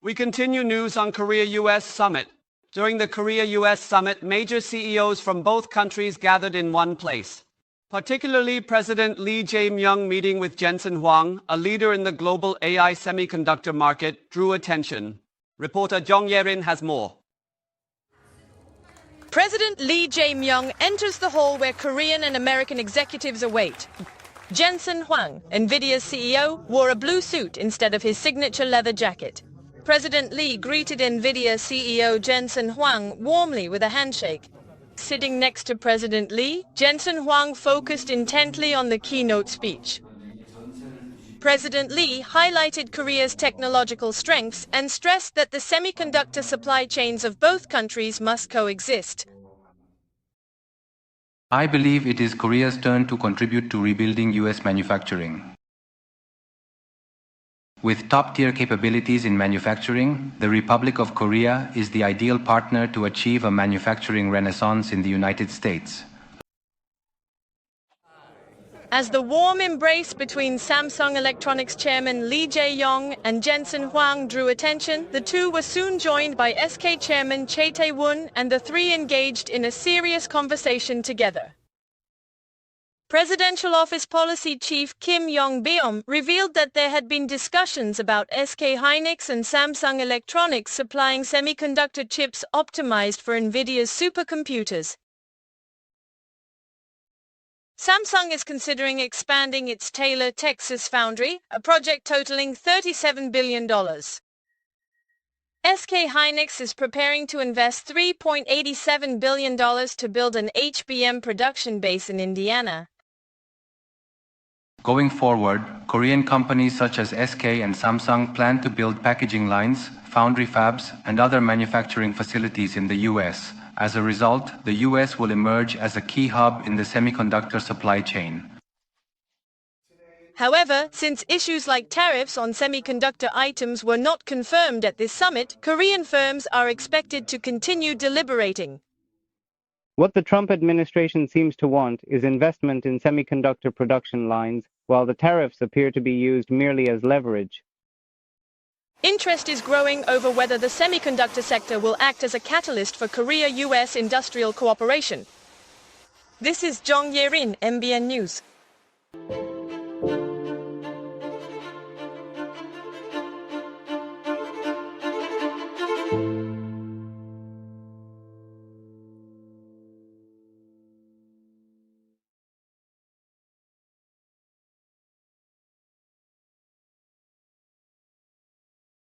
We continue news on Korea-U.S. summit. During the Korea-U.S. summit, major CEOs from both countries gathered in one place. Particularly President Lee Jae-myung meeting with Jensen Huang, a leader in the global AI semiconductor market, drew attention. Reporter Jong Ye-rin has more. President Lee Jae-myung enters the hall where Korean and American executives await. Jensen Huang, Nvidia's CEO, wore a blue suit instead of his signature leather jacket. President Lee greeted Nvidia CEO Jensen Huang warmly with a handshake. Sitting next to President Lee, Jensen Huang focused intently on the keynote speech. President Lee highlighted Korea's technological strengths and stressed that the semiconductor supply chains of both countries must coexist. I believe it is Korea's turn to contribute to rebuilding U.S. manufacturing. With top-tier capabilities in manufacturing, the Republic of Korea is the ideal partner to achieve a manufacturing renaissance in the United States. As the warm embrace between Samsung Electronics chairman Lee Jae-yong and Jensen Huang drew attention, the two were soon joined by SK chairman Chae Tae-woon, and the three engaged in a serious conversation together. Presidential Office Policy Chief Kim Yong-beom revealed that there had been discussions about SK hynix and Samsung Electronics supplying semiconductor chips optimized for Nvidia's supercomputers. Samsung is considering expanding its Taylor, Texas foundry, a project totaling $37 billion. SK hynix is preparing to invest $3.87 billion to build an HBM production base in Indiana. Going forward, Korean companies such as SK and Samsung plan to build packaging lines, foundry fabs, and other manufacturing facilities in the U.S. As a result, the U.S. will emerge as a key hub in the semiconductor supply chain. However, since issues like tariffs on semiconductor items were not confirmed at this summit, Korean firms are expected to continue deliberating. What the Trump administration seems to want is investment in semiconductor production lines, while the tariffs appear to be used merely as leverage. Interest is growing over whether the semiconductor sector will act as a catalyst for Korea-U.S. industrial cooperation. This is Jong Ye-rin, MBN News.